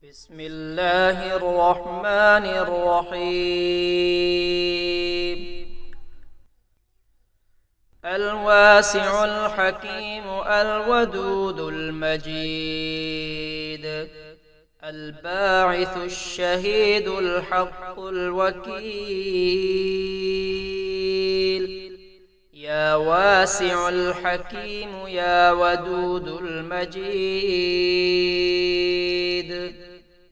بسم الله الرحمن الرحيم. الواسع الحكيم الودود المجيد، الباعث الشهيد الحق الوكيل. يا واسع الحكيم يا ودود المجيد،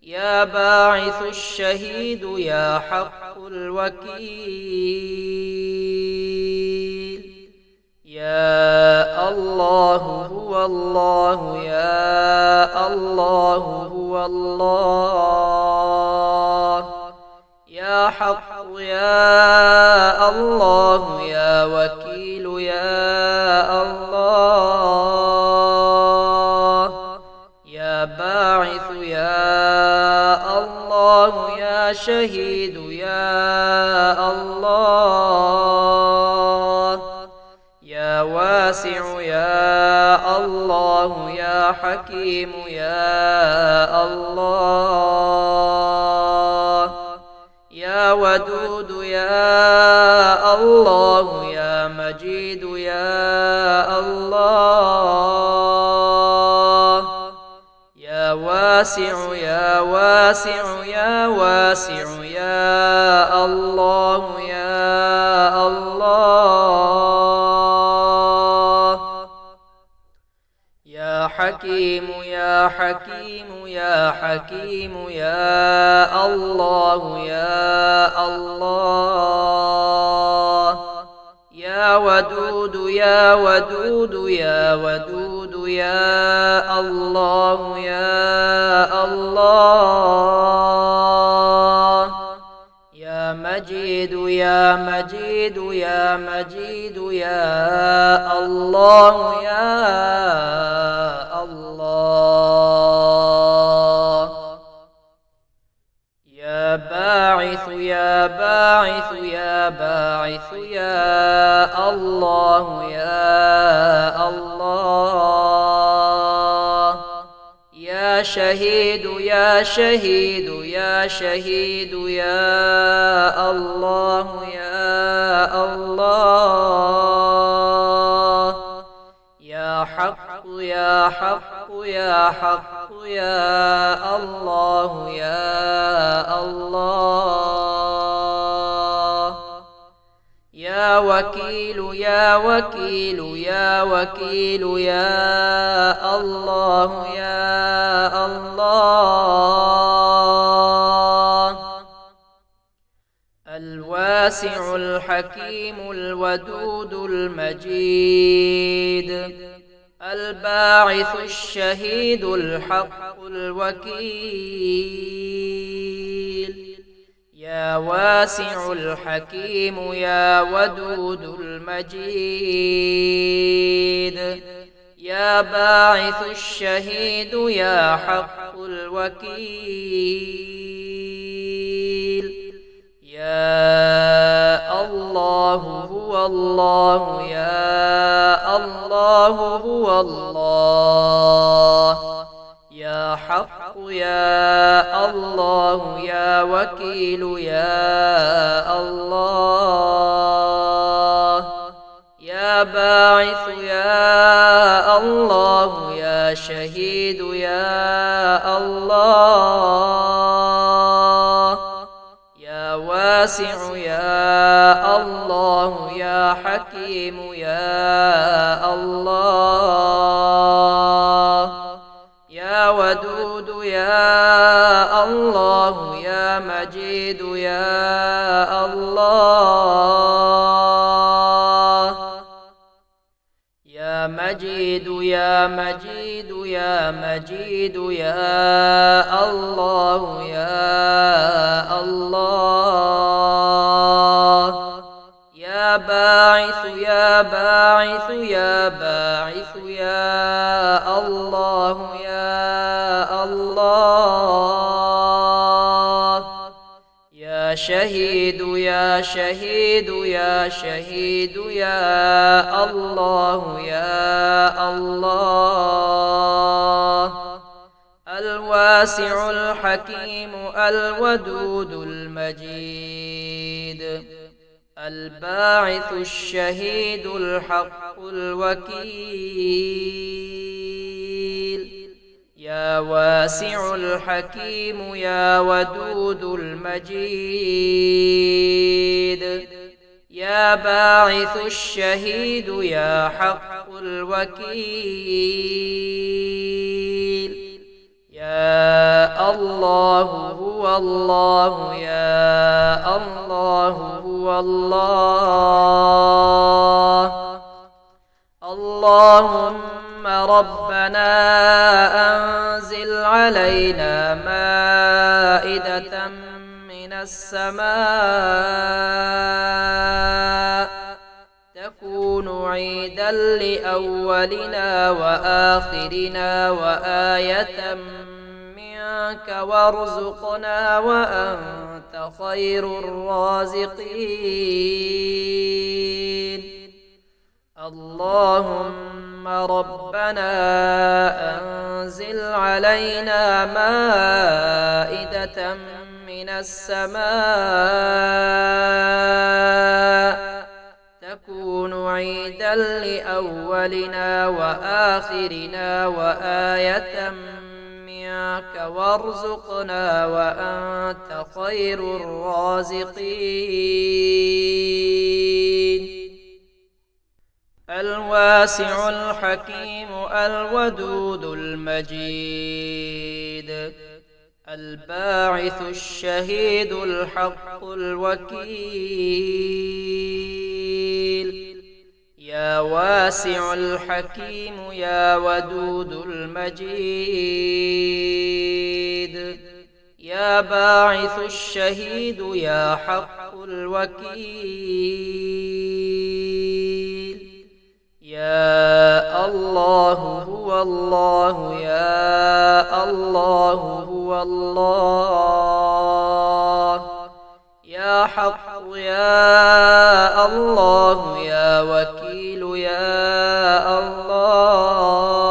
يا باعث الشهيد يا حق الوكيل. يا الله هو الله، يا الله هو الله، يا حق يا الله، يا وكيل يا الله، يا باعث يا الله، يا شهيد يا الله، يا واسع يا الله، يا حكيم يا الله، يا ودود يا الله، يا مجيد يا الله، يا واسع يا واسع يا واسع يا الله يا الله، يا حكيم يا حكيم يا حكيم يا الله يا الله، يا ودود يا ودود يا ودود يا الله يا الله، يا مجيد يا مجيد يا مجيد يا الله يا الله، يا باعث يا باعث يا باعث يا الله يا الله، يا شهيد يا شهيد يا شهيد يا الله يا الله، يا حق يا حق يا حق يا الله يا الله، يا وكيل يا وكيل يا وكيل يا الله يا الله، الواسع الحكيم الودود المجيد، الباعث الشهيد الحق الوكيل. يا واسع الحكيم يا ودود المجيد، يا باعث الشهيد يا حق الوكيل. يا الله هو الله، يا الله هو الله، يا حق يا الله، يا وكيل يا الله، يا باعث يا الله، يا شهيد يا الله، يا واسع يا الله، يا حكيم يا الله، يا ودود يا الله، يا مجيد يا الله، يا مجيد يا مجيد يا مجيد يا الله يا الله، يا باعث يا باعث يا باعث يا الله يا الله، يا شهيد يا شهيد يا شهيد يا الله يا الله، الواسع الحكيم الودود المجيد الباعث الشهيد الحق الوكيل يا واسع الحكيم يا ودود المجيد يا باعث الشهيد يا حق الوكيل يا الله هو الله يا الله هو الله اللهم ربنا أنزل علينا مائدة من السماء تكون عيدا لأولنا وآخرنا وآية منك وارزقنا وأنت خير الرازقين اللهم ربنا أنزل علينا مائدة من السماء تكون عيدا لأولنا وآخرنا وآية منك وارزقنا وأنت خير الرازقين الواسع الحكيم الودود المجيد الباعث الشهيد الحق الوكيل يا واسع الحكيم يا ودود المجيد يا باعث الشهيد يا حق الوكيل يا الله هو الله يا الله هو الله يا حق يا الله يا وكيل يا الله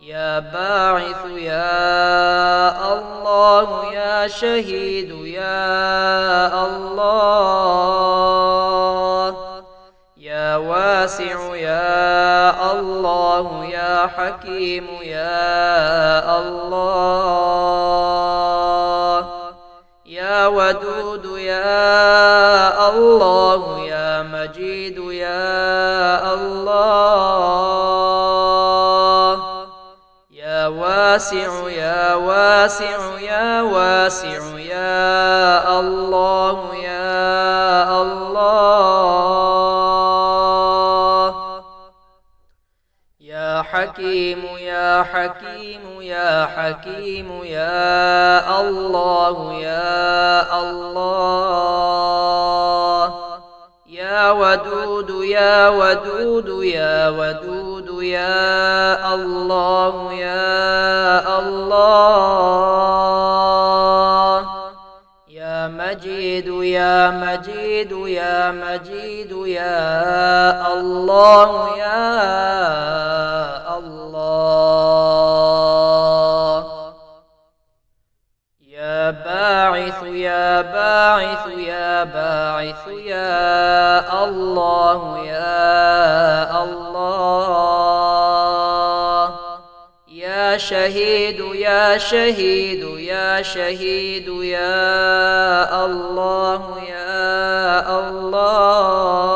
يا باعث يا الله يا شهيد يا الله يا واسع يا الله يا حكيم يا الله يا ودود يا الله يا مجيد يا الله يا واسع يا واسع يا واسع يا الله يا الله يا حكيم يا حكيم يا حكيم يا الله يا الله يا ودود يا ودود يا ودود يا الله يا الله يا مجيد يا مجيد يا مجيد يا الله يا الله يا باعث يا باعث يا باعث يا الله يا الله يا شهيد يا شهيد يا شهيد يا الله يا الله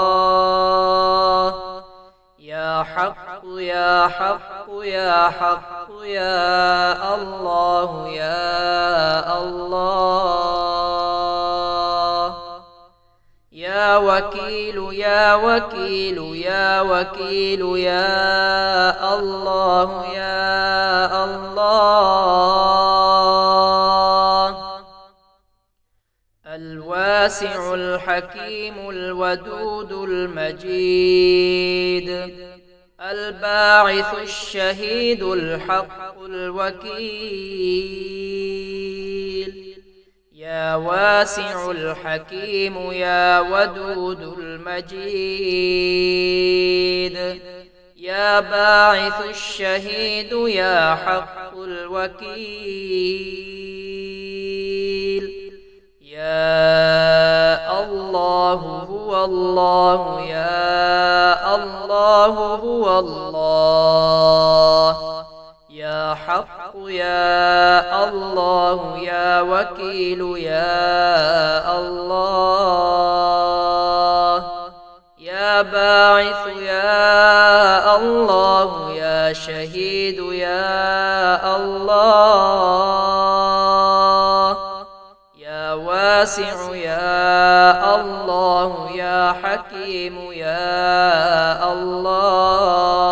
يا حق يا حق يا حق يا الله يا الله يا وكيل يا وكيل يا وكيل يا الله يا الله الواسع الحكيم الودود المجيد الباعث الشهيد الحق الوكيل يا واسع الحكيم يا ودود المجيد يا باعث الشهيد يا حق الوكيل. يا الله هو الله، يا الله هو الله، يا حق يا الله، يا وكيل يا الله، يا باعث يا الله، يا شهيد يا الله، يا واسع يا الله، يا حكيم يا الله،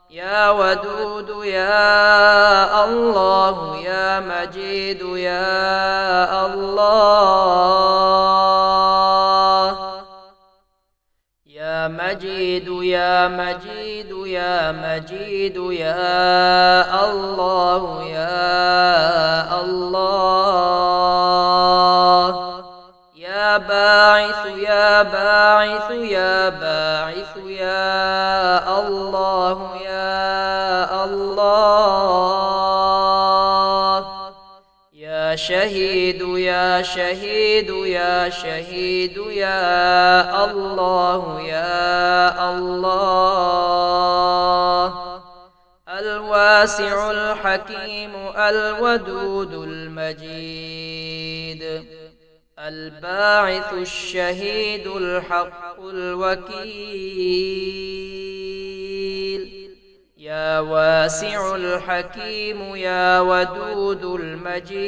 يا ودود يا الله، يا مجيد يا الله، يا مجيد يا مجيد يا مجيد يا الله يا الله، يا باعث يا باعث يا باعث يا الله يا الله، يا شهيد يا شهيد يا شهيد يا الله يا الله، الواسع الحكيم الودود المجيد، الباعث الشهيد الحق الوكيل، يا واسع الحكيم يا ودود المجيد،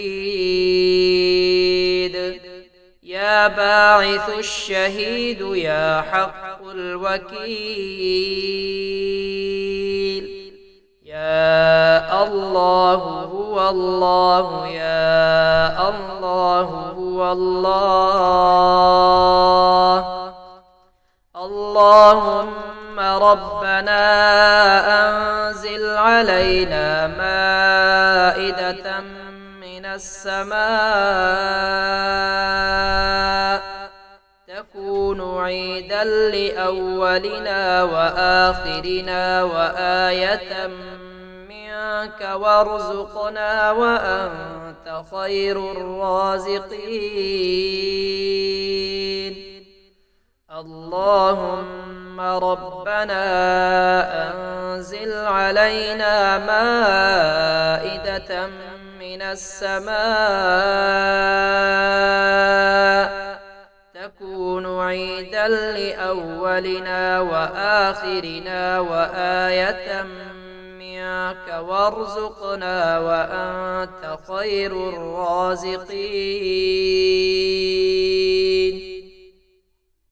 يا باعث الشهيد يا حق الوكيل، يا الله هو الله، يا الله هو الله. اللهم ربنا أنزل علينا مائدة من السماء تكون عيدا لأولنا وآخرنا وآية منك وارزقنا وأنت خير الرازقين. اللهم ربنا أنزل علينا مائدة من السماء تكون عيدا لأولنا وآخرنا وآية منك وارزقنا وأنت خير الرازقين.